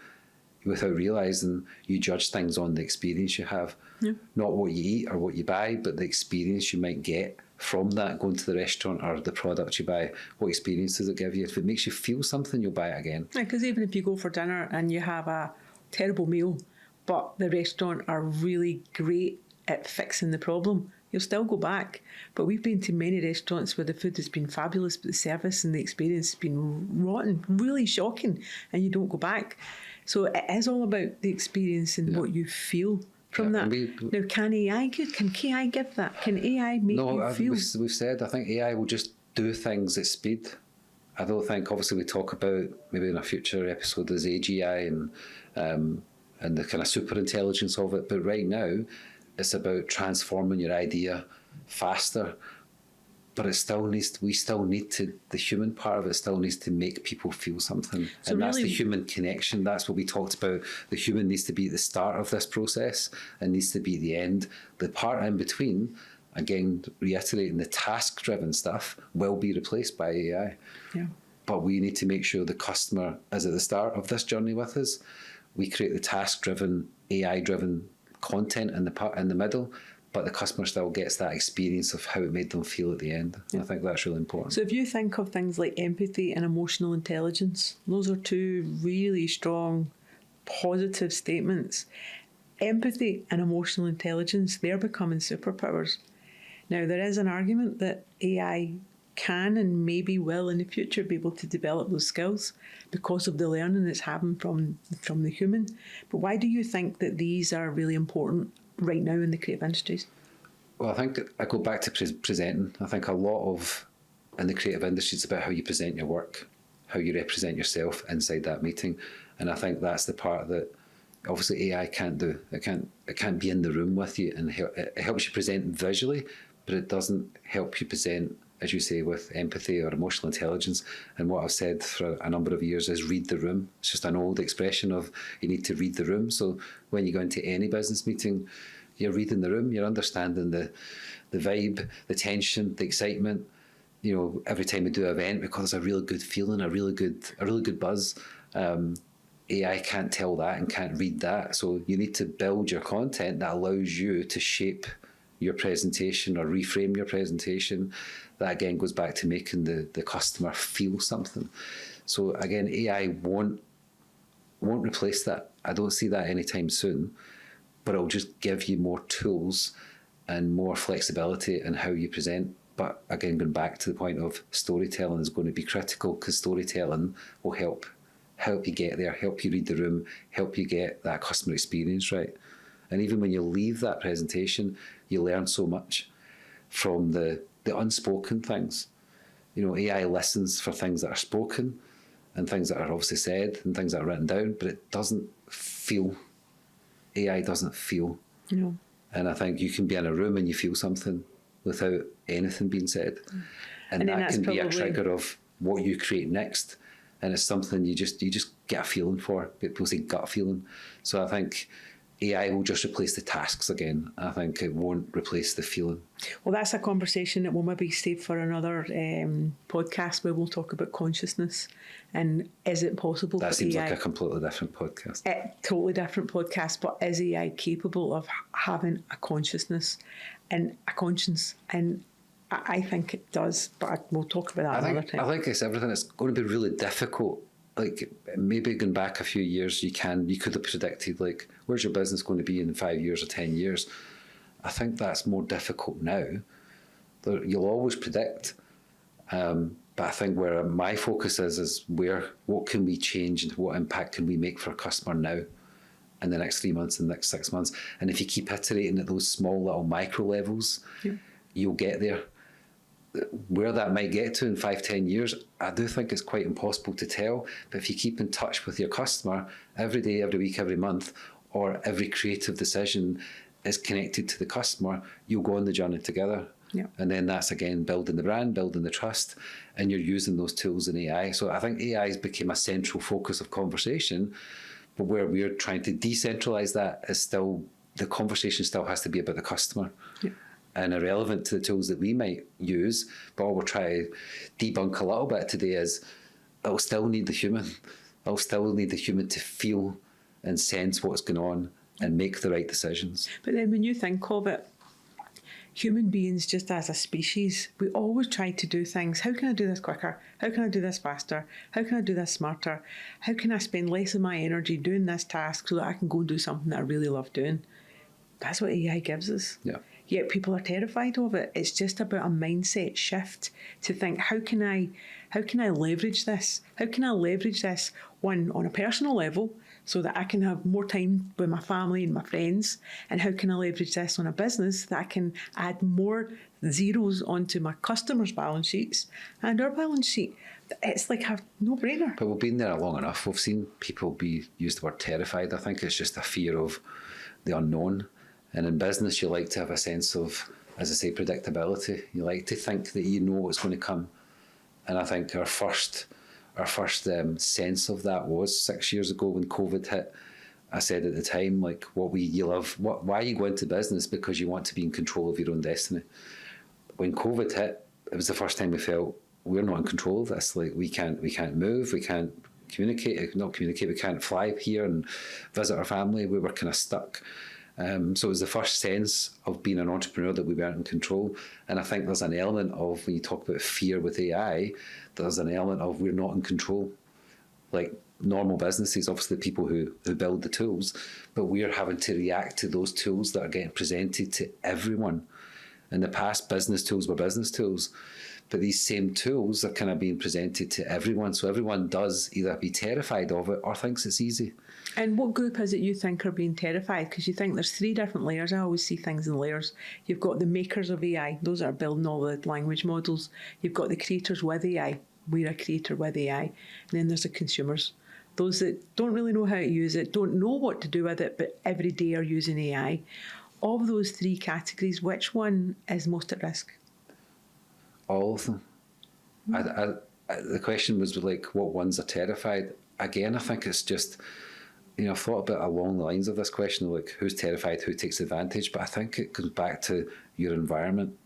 without realising you judge things on the experience you have. Yeah. Not what you eat or what you buy, but the experience you might get from that, going to the restaurant or the product you buy. What experience does it give you? If it makes you feel something, you'll buy it again. Yeah, because even if you go for dinner and you have a terrible meal, but the restaurant are really great at fixing the problem, you'll still go back. But we've been to many restaurants where the food has been fabulous, but the service and the experience has been rotten, really shocking, and you don't go back. So it is all about the experience and what you feel from that. Now, can AI give that? Can AI make you feel? We've said, I think AI will just do things at speed. I don't think, obviously, we talk about maybe in a future episode there's AGI and the kind of super intelligence of it. But right now, it's about transforming your idea faster. But we still need to, the human part of it still needs to make people feel something. So and that's the human connection. That's what we talked about. The human needs to be at the start of this process and needs to be the end. The part in between, again, reiterating the task-driven stuff, will be replaced by AI. Yeah. But we need to make sure the customer is at the start of this journey with us. We create the task-driven, AI-driven content in the middle, but the customer still gets that experience of how it made them feel at the end. Yeah. I think that's really important. So if you think of things like empathy and emotional intelligence, those are two really strong, positive statements. Empathy and emotional intelligence, they're becoming superpowers. Now, there is an argument that AI can and maybe will in the future be able to develop those skills because of the learning that's happened from the human. But why do you think that these are really important right now in the creative industries? Well, I think I go back to presenting. I think a lot of in the creative industry, it's about how you present your work, how you represent yourself inside that meeting. And I think that's the part that obviously AI can't do. It can't be in the room with you, and it helps you present visually, but it doesn't help you present, as you say, with empathy or emotional intelligence. And what I've said for a number of years is read the room. It's just an old expression of you need to read the room. So when you go into any business meeting, you're reading the room, you're understanding the vibe, the tension, the excitement. You know, every time we do an event, because there's a really good feeling, a really good buzz. AI can't tell that and can't read that. So you need to build your content that allows you to shape your presentation or reframe your presentation. That again goes back to making the customer feel something. So again, AI won't replace that. I don't see that anytime soon, but it'll just give you more tools and more flexibility in how you present. But again, going back to the point of storytelling is going to be critical, because storytelling will help you get there, help you read the room, help you get that customer experience right. And even when you leave that presentation, you learn so much from the unspoken things. You know, AI listens for things that are spoken and things that are obviously said and things that are written down, but it doesn't feel. AI doesn't feel. No. And I think you can be in a room and you feel something, without anything being said. And then that can be a probably trigger of what you create next. And it's something you just get a feeling for. People say gut feeling. So I think AI will just replace the tasks again. I think it won't replace the feeling. Well, that's a conversation that we'll maybe save for another podcast where we'll talk about consciousness and is it possible That for seems AI? like a completely different podcast. Totally different podcast, but is AI capable of having a consciousness and a conscience? And I think it does, but we'll talk about that another time. I think it's everything. It's going to be really difficult. Like maybe going back a few years, you could have predicted like where's your business going to be in 5 years or 10 years. I think that's more difficult now. You'll always predict, but I think where my focus is what can we change and what impact can we make for a customer now, in the next 3 months, in the next 6 months, and if you keep iterating at those small little micro levels, you'll get there. Where that might get to in 5-10 years, I do think it's quite impossible to tell. But if you keep in touch with your customer every day, every week, every month, or every creative decision is connected to the customer, you'll go on the journey together. Yeah. And then that's again building the brand, building the trust, and you're using those tools in AI. So I think AI has become a central focus of conversation, but where we're trying to decentralize that is still, the conversation still has to be about the customer. Yeah. And irrelevant to the tools that we might use, but what we're trying to debunk a little bit today is it'll still need the human. It'll still need the human to feel and sense what's going on and make the right decisions. But then when you think of it, human beings just as a species, we always try to do things. How can I do this quicker? How can I do this faster? How can I do this smarter? How can I spend less of my energy doing this task so that I can go and do something that I really love doing? That's what AI gives us. Yeah. Yet people are terrified of it. It's just about a mindset shift to think, how can I leverage this? How can I leverage this, one, on a personal level so that I can have more time with my family and my friends? And how can I leverage this on a business that I can add more zeros onto my customers' balance sheets and our balance sheet? It's like a no-brainer. But we've been there long enough. We've seen people use the word terrified. I think it's just a fear of the unknown. And in business, you like to have a sense of, as I say, predictability. You like to think that you know what's going to come. And I think our first sense of that was 6 years ago when COVID hit. I said at the time, like, why you go into business? Because you want to be in control of your own destiny. When COVID hit, it was the first time we felt we're not in control of this. Like, we can't move, we can't not communicate, we can't fly here and visit our family. We were kind of stuck. So it was the first sense of being an entrepreneur that we weren't in control. And I think there's an element of, when you talk about fear with AI, there's an element of we're not in control. Like normal businesses, obviously the people who build the tools, but we're having to react to those tools that are getting presented to everyone. In the past, business tools were business tools, but these same tools are kind of being presented to everyone. So everyone does either be terrified of it or thinks it's easy. And what group is it you think are being terrified? Because you think there's 3 different layers. I always see things in layers. You've got the makers of AI. Those that are building all the language models. You've got the creators with AI. We're a creator with AI. And then there's the consumers. Those that don't really know how to use it, don't know what to do with it, but every day are using AI. Of those 3 categories, which one is most at risk? All of them. The question was like, what ones are terrified? Again, I think it's just, I've thought about along the lines of this question, like who's terrified, who takes advantage, but I think it comes back to your environment.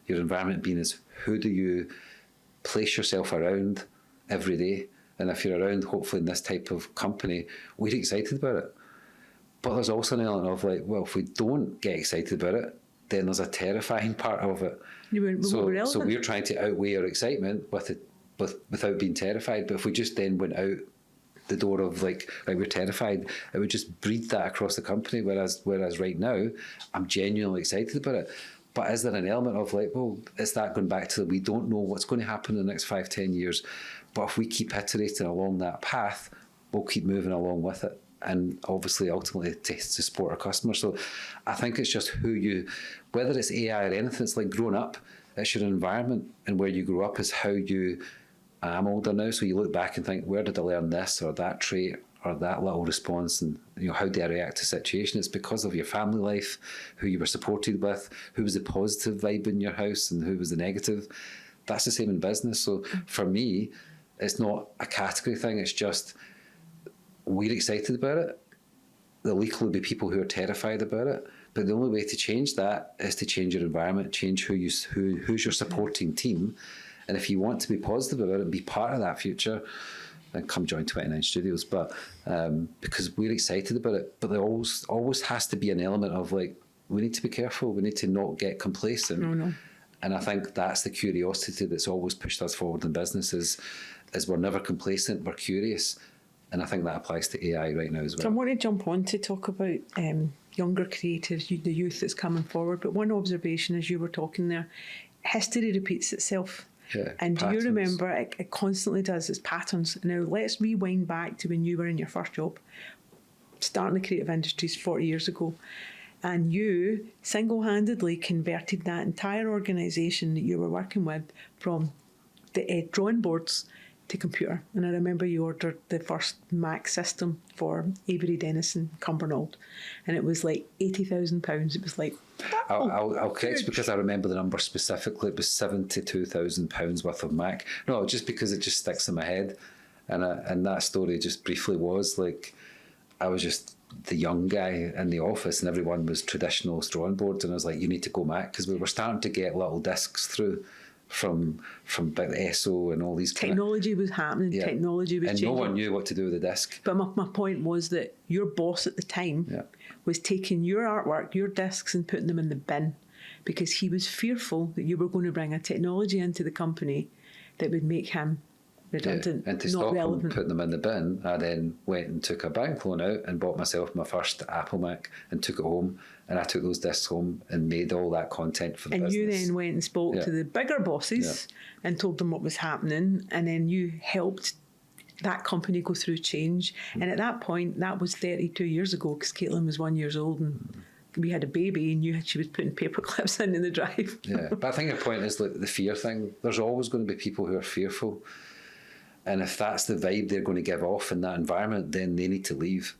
Your environment being is, who do you place yourself around every day? And if you're around, hopefully in this type of company, we're excited about it. But there's also an element of like, well, if we don't get excited about it, then there's a terrifying part of it. So we're trying to outweigh our excitement without being terrified. But if we just then went out the door of like we're terrified, it would just breed that across the company. Whereas right now, I'm genuinely excited about it. But is there an element of like, well, is that going back to we don't know what's going to happen in the next 5-10 years? But if we keep iterating along that path, we'll keep moving along with it. And obviously, ultimately, to support our customers. So I think it's just whether it's AI or anything, it's like growing up. It's your environment and where you grow up is how you. I'm older now, so you look back and think, where did I learn this or that trait? or that little response, and how do I react to a situation? It's because of your family life, who you were supported with, who was the positive vibe in your house and who was the negative. That's the same in business. So for me, it's not a category thing. It's just we're excited about it. There'll equally be people who are terrified about it. But the only way to change that is to change your environment, change who's your supporting team. And if you want to be positive about it and be part of that future, then come join 29 Studios. But because we're excited about it, but there always has to be an element of like, we need to be careful. We need to not get complacent. No. And I think that's the curiosity that's always pushed us forward in business is we're never complacent, we're curious. And I think that applies to AI right now as well. So I want to jump on to talk about younger creatives, the youth that's coming forward. But one observation as you were talking there, history repeats itself. Yeah, and patterns. Do you remember, it constantly does, it's patterns. Now, let's rewind back to when you were in your first job, starting the creative industries 40 years ago. And you single-handedly converted that entire organisation that you were working with from the drawing boards to computer. And I remember you ordered the first Mac system for Avery Dennison, Cumbernauld. And it was like £80,000. It was like, I'll catch because I remember the number specifically. It was £72,000 worth of Mac. No, just because it just sticks in my head. And that story just briefly was like, I was just the young guy in the office and everyone was traditional drawing boards. And I was like, you need to go Mac, because we were starting to get little discs through from big ESO and all these technology was happening, technology was changing. And no one knew what to do with the disc. But my point was that your boss at the time was taking your artwork, your discs, and putting them in the bin because he was fearful that you were going to bring a technology into the company that would make him redundant, and to not stop relevant. him putting them in the bin, I then went and took a bank loan out and bought myself my first Apple Mac and took it home. And I took those discs home and made all that content for the business. And you then went and spoke to the bigger bosses and told them what was happening. And then you helped that company go through change. And at that point, that was 32 years ago, because Caitlin was 1 year old and we had a baby and she was putting paper clips in the drive. Yeah, but I think the point is like the fear thing. There's always going to be people who are fearful. And if that's the vibe they're going to give off in that environment, then they need to leave.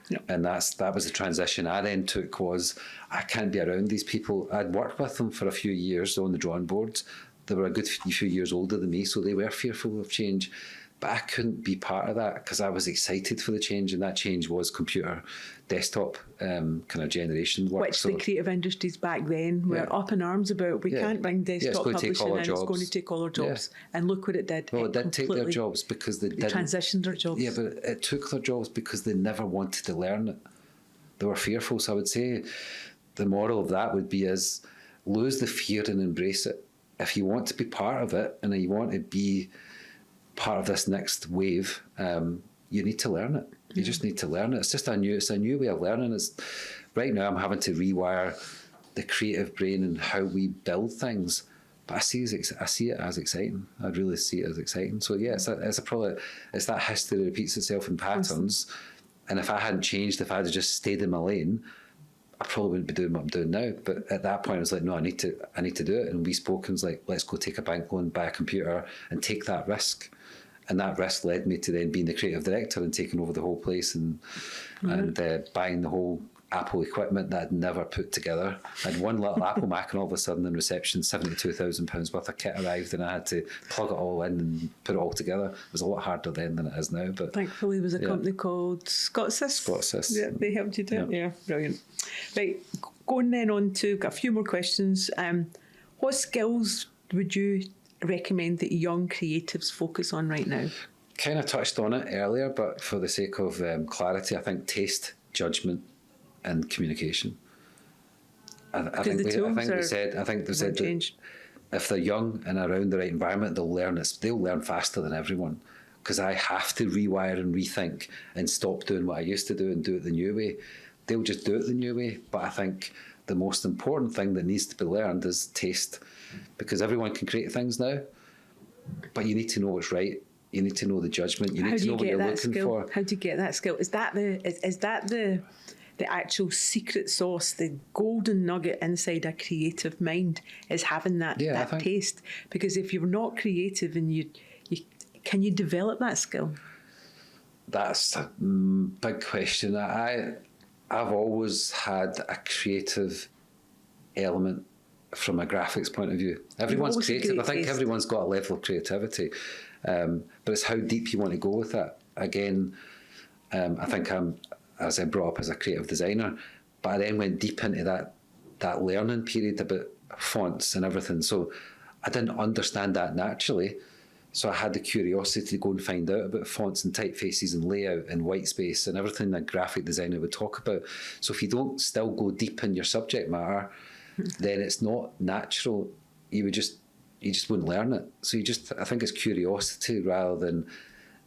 Yep. And that was the transition I then took, was I can't be around these people. I'd worked with them for a few years on the drawing boards. They were a good few years older than me, so they were fearful of change. But I couldn't be part of that because I was excited for the change, and that change was computer, desktop kind of generation work. Which the creative industries back then were up in arms about. We can't bring desktop publishing in, it's going to take all our jobs. Yeah. And look what it did. Well, it did take their jobs because they transitioned their jobs. Yeah, but it took their jobs because they never wanted to learn it. They were fearful. So I would say the moral of that would be is lose the fear and embrace it. If you want to be part of it and you want to be part of this next wave, you need to learn it. You just need to learn it. It's just a new way of learning. Right now I'm having to rewire the creative brain and how we build things. But I see it as exciting. I really see it as exciting. So yeah, it's that history repeats itself in patterns. And if I hadn't changed, if I had just stayed in my lane, I probably wouldn't be doing what I'm doing now. But at that point, I was like, no, I need to do it. And we spoke and was like, let's go take a bank loan, buy a computer, and take that risk. And that risk led me to then being the creative director and taking over the whole place and buying the whole Apple equipment that I'd never put together. I had one little Apple Mac, and all of a sudden in reception, £72,000 worth of kit arrived, and I had to plug it all in and put it all together. It was a lot harder then than it is now. But thankfully, there was a company called Scotsys. Yeah, they helped you do it. Yeah, brilliant. Right, going then on to a few more questions. What skills would you recommend that young creatives focus on right now? Kind of touched on it earlier, but for the sake of clarity, I think taste, judgement, and communication. I think they said that if they're young and around the right environment, they'll learn faster than everyone. Because I have to rewire and rethink and stop doing what I used to do and do it the new way. They'll just do it the new way. But I think the most important thing that needs to be learned is taste. Because everyone can create things now, but you need to know what's right. You need to know the judgment. You need to know what you're looking for. How do you get that skill? Is that the actual secret sauce, the golden nugget inside a creative mind, is having that taste? Because if you're not creative and can you develop that skill? That's a big question. I've always had a creative element from a graphics point of view. Everyone's creative. I think everyone's got a level of creativity, but it's how deep you want to go with that. Again, I think as I brought up as a creative designer, but I then went deep into that learning period about fonts and everything. So I didn't understand that naturally. So I had the curiosity to go and find out about fonts and typefaces and layout and white space and everything a graphic designer would talk about. So if you don't still go deep in your subject matter, then it's not natural. You just wouldn't learn it. So I think it's curiosity rather than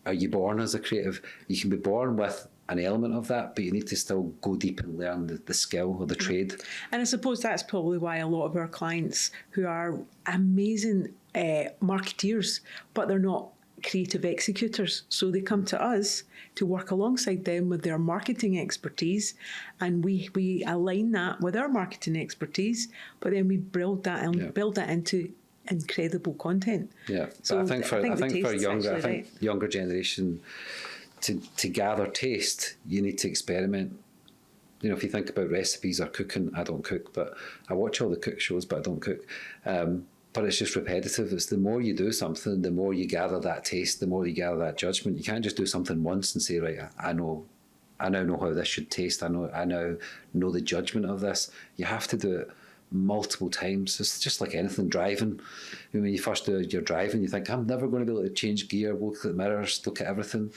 are you born as a creative. You can be born with an element of that, but you need to still go deep and learn the skill or the trade. And I suppose that's probably why a lot of our clients who are amazing marketeers, but they're not creative executors. So they come to us to work alongside them with their marketing expertise, and we align that with our marketing expertise, but then we build that into incredible content. Yeah, so I think for younger generation to gather taste, you need to experiment. You know, if you think about recipes or cooking, I don't cook, but I watch all the cook shows, but I don't cook. But it's just repetitive. It's the more you do something, the more you gather that taste, the more you gather that judgment. You can't just do something once and say, right, I now know how this should taste. I now know the judgment of this. You have to do it multiple times. It's just like anything, driving. When you first do your driving, you think, I'm never going to be able to change gear, look at the mirrors, look at everything.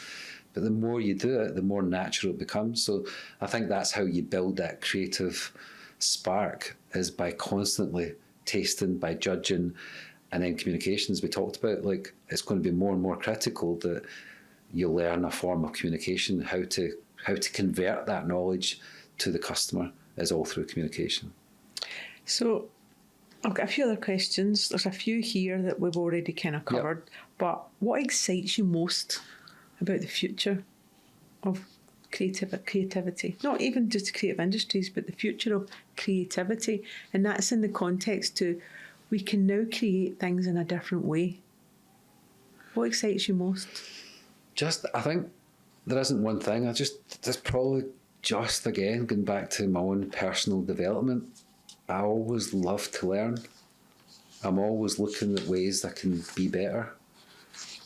But the more you do it, the more natural it becomes. So I think that's how you build that creative spark, is by constantly tasting, by judging, and then communications we talked about. Like, it's going to be more and more critical that you learn a form of communication, how to convert that knowledge to the customer is all through communication. So I've got a few other questions. There's a few here that we've already kind of covered, but what excites you most about the future of creativity? Not even just creative industries, but the future of creativity. And that's in the context to we can now create things in a different way. What excites you most? I think there isn't one thing. There's probably just, again, going back to my own personal development. I always love to learn. I'm always looking at ways I can be better.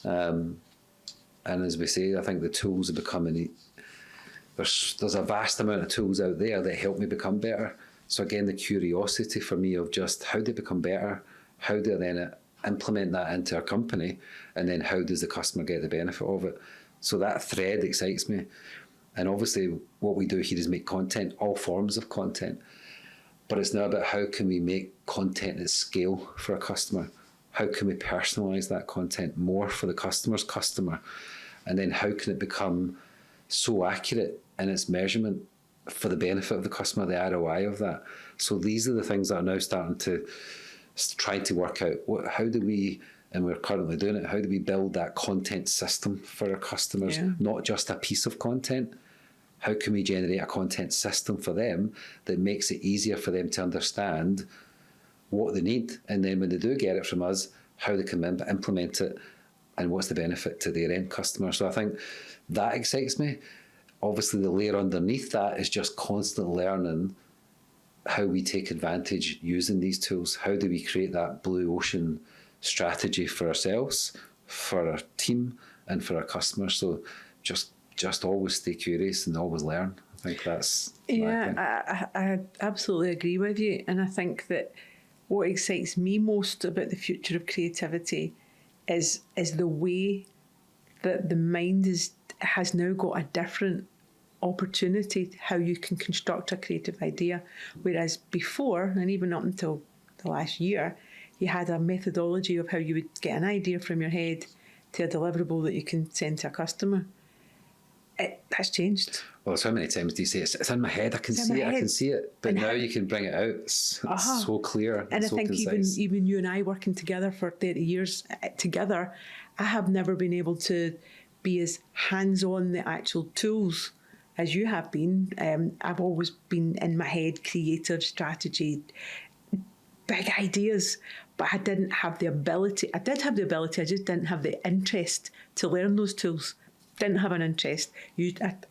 And as we say, I think the tools are becoming... There's a vast amount of tools out there that help me become better. So again, the curiosity for me of just how do I become better? How do I then implement that into our company? And then how does the customer get the benefit of it? So that thread excites me. And obviously what we do here is make content, all forms of content. But it's now about how can we make content at scale for a customer? How can we personalise that content more for the customer's customer? And then how can it become so accurate in its measurement for the benefit of the customer, the ROI of that? So these are the things that are now starting to try to work out. How do we, and we're currently doing it, how do we build that content system for our customers? Yeah. Not just a piece of content. How can we generate a content system for them that makes it easier for them to understand what they need? And then when they do get it from us, how they can implement it and what's the benefit to their end customer. So I think that excites me. Obviously, the layer underneath that is just constant learning how we take advantage using these tools. How do we create that blue ocean strategy for ourselves, for our team, and for our customers? So just always stay curious and always learn. I think that's I absolutely agree with you. And I think that what excites me most about the future of creativity is the way that the mind has now got a different opportunity how you can construct a creative idea. Whereas before, and even up until the last year, you had a methodology of how you would get an idea from your head to a deliverable that you can send to a customer. That's changed. Well, so many times do you say, it's in my head, I can see it. But now you can bring it out. It's so clear. And I so think concise. even you and I working together for 30 years together, I have never been able to be as hands-on the actual tools as you have been. I've always been in my head, creative strategy, big ideas, but I didn't have the ability. I did have the ability, I just didn't have the interest to learn those tools. didn't have an interest.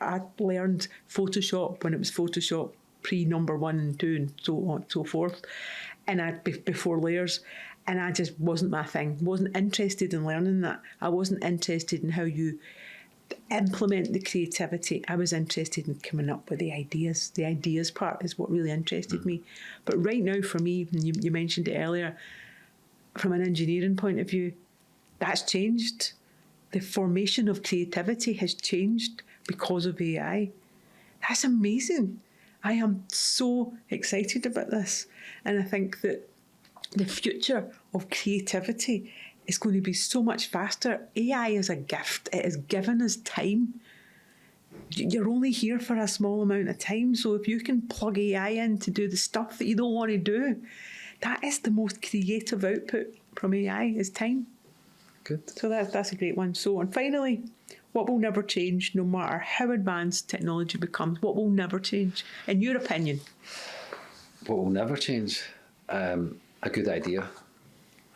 I learned Photoshop when it was Photoshop pre-number 1 and 2 and so on and so forth, and before layers, and I just wasn't my thing. Wasn't interested in learning that. I wasn't interested in how you implement the creativity. I was interested in coming up with the ideas. The ideas part is what really interested me. But right now, for me, and you mentioned it earlier, from an engineering point of view, that's changed. The formation of creativity has changed because of AI. That's amazing. I am so excited about this. And I think that the future of creativity is going to be so much faster. AI is a gift. It has given us time. You're only here for a small amount of time. So if you can plug AI in to do the stuff that you don't want to do, that is the most creative output from AI is time. Good. So that's a great one. So, and finally, what will never change, no matter how advanced technology becomes, what will never change, in your opinion? What will never change? A good idea.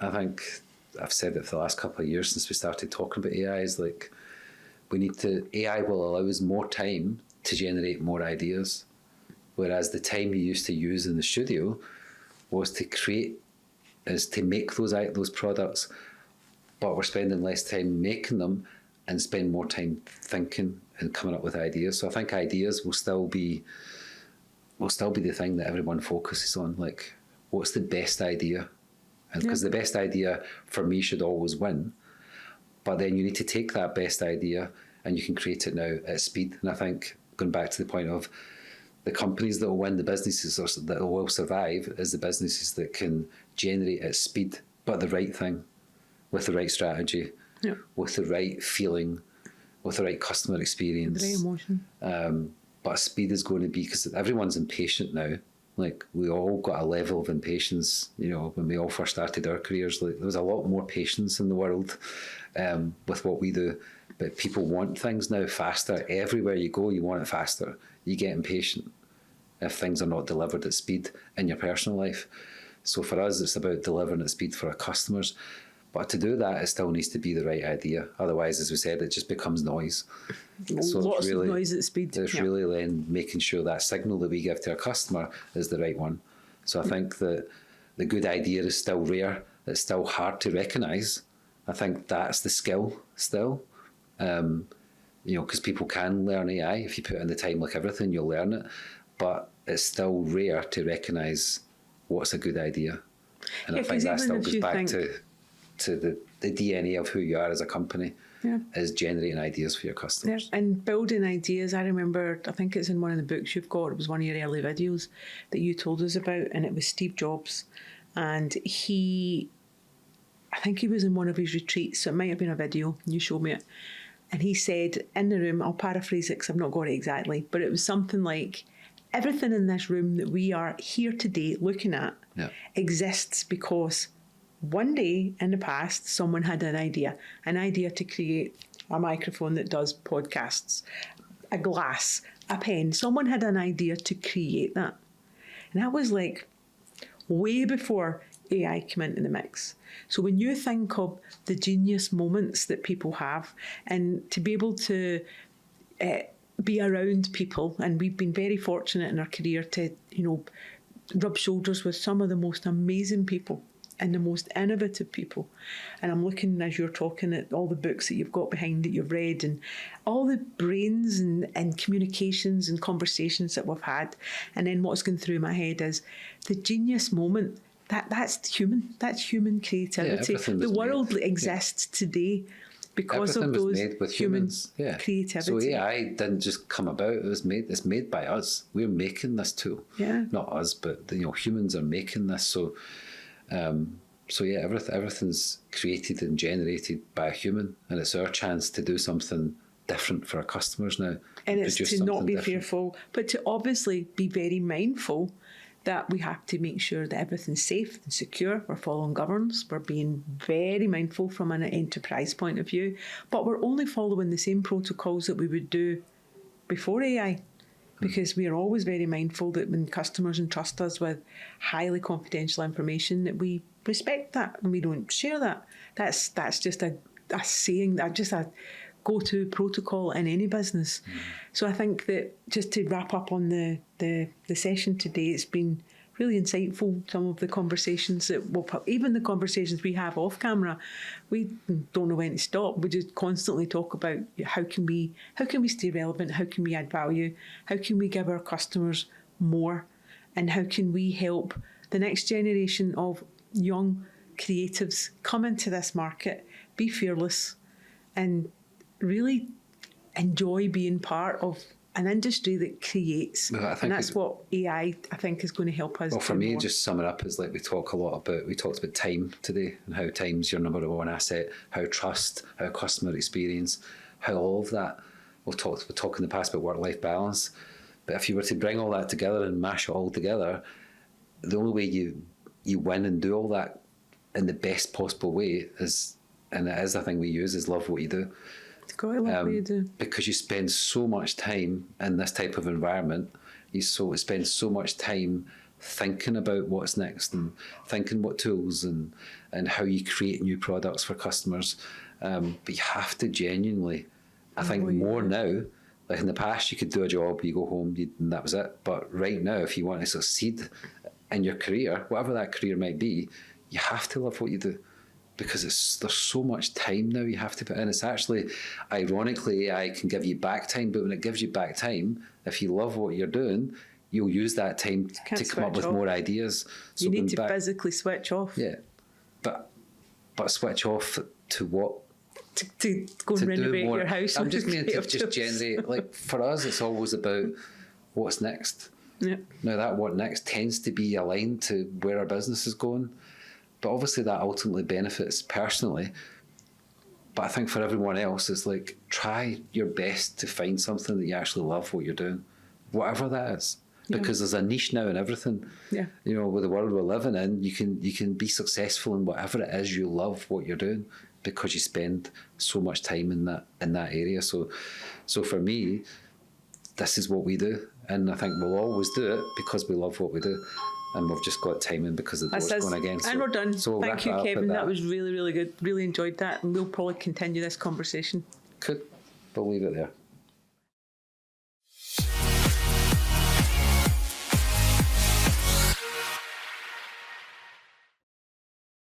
I think I've said it for the last couple of years since we started talking about AI, is like, AI will allow us more time to generate more ideas, whereas the time you used to use in the studio was to make those products, but we're spending less time making them and spend more time thinking and coming up with ideas. So I think ideas will still be the thing that everyone focuses on. Like, what's the best idea? And because the best idea for me should always win, but then you need to take that best idea and you can create it now at speed. And I think, going back to the point of the companies that will win, the businesses that will survive, is the businesses that can generate at speed, but the right thing, with the right strategy, with the right feeling, with the right customer experience. The right emotion. But speed is going to be, because everyone's impatient now. Like, we all got a level of impatience, when we all first started our careers. Like, there was a lot more patience in the world with what we do. But people want things now faster. Everywhere you go, you want it faster. You get impatient if things are not delivered at speed in your personal life. So for us, it's about delivering at speed for our customers. But to do that, it still needs to be the right idea. Otherwise, as we said, it just becomes noise. So Lots of noise at speed. It's really then making sure that signal that we give to our customer is the right one. So I think that the good idea is still rare. It's still hard to recognise. I think that's the skill still. Because people can learn AI. If you put in the time, like everything, you'll learn it. But it's still rare to recognise what's a good idea. And I think that still goes back to the DNA of who you are as a company, is generating ideas for your customers. Yeah. And building ideas. I remember, I think it's in one of the books you've got, it was one of your early videos that you told us about, and it was Steve Jobs. And I think he was in one of his retreats, so it might have been a video, and you showed me it. And he said in the room, I'll paraphrase it because I've not got it exactly, but it was something like, everything in this room that we are here today looking at exists because one day in the past, someone had an idea to create a microphone that does podcasts, a glass, a pen. Someone had an idea to create that. And that was like way before AI came into the mix. So when you think of the genius moments that people have, and to be able to be around people, and we've been very fortunate in our career to, rub shoulders with some of the most amazing people and the most innovative people. And I'm looking, as you're talking, at all the books that you've got behind that you've read, and all the brains and communications and conversations that we've had. And then what's going through my head is the genius moment. That's human. That's human creativity. The world exists today because everything of those was made with humans. creativity. So AI didn't just come about. It's made by us. We're making this tool. Yeah. Not us, but humans are making this. So everything's created and generated by a human, and it's our chance to do something different for our customers now. And it's to not be fearful, but to obviously be very mindful that we have to make sure that everything's safe and secure. We're following governance. We're being very mindful from an enterprise point of view, but we're only following the same protocols that we would do before AI, because we are always very mindful that when customers entrust us with highly confidential information, that we respect that and we don't share that. That's just a saying, just a go-to protocol in any business. So I think that just to wrap up on the session today, it's been really insightful, some of the conversations that even the conversations we have off camera, we don't know when to stop. We just constantly talk about how can we stay relevant, how can we add value, how can we give our customers more, and how can we help the next generation of young creatives come into this market, be fearless, and really enjoy being part of an industry that creates. Well, and that's what AI, I think, is going to help us. Well, for me, just sum it up is like we talked about time today and how time's your number one asset, how trust, how customer experience, how all of that. We've talked in the past about work-life balance. But if you were to bring all that together and mash it all together, the only way you win and do all that in the best possible way is, and it is the thing we use, is love what you do. Got to love what you do. Because you spend so much time in this type of environment, you spend so much time thinking about what's next and thinking what tools and how you create new products for customers. But you have to genuinely, I think more now, like in the past you could do a job, you go home, and that was it. But right now, if you want to succeed in your career, whatever that career might be, you have to love what you do. Because there's so much time now you have to put in. It's actually, ironically, AI can give you back time, but when it gives you back time, if you love what you're doing, you'll use that time to come up with more ideas. So you need to physically switch off. Yeah, but switch off to what? To go and renovate your house. I'm just meaning to just generate, like for us, it's always about what's next. Yeah. Now that what next tends to be aligned to where our business is going. But obviously that ultimately benefits personally. But I think for everyone else, it's like, try your best to find something that you actually love what you're doing, whatever that is. Because there's a niche now in everything. Yeah. You know, with the world we're living in, you can be successful in whatever it is you love what you're doing because you spend so much time in that area. So for me, this is what we do. And I think we'll always do it because we love what we do. And we've just got timing because the door's going again. And we're done. So we'll Thank you, Kevin. That was really, really good. Really enjoyed that. And we'll probably continue this conversation. Could. We'll leave it there.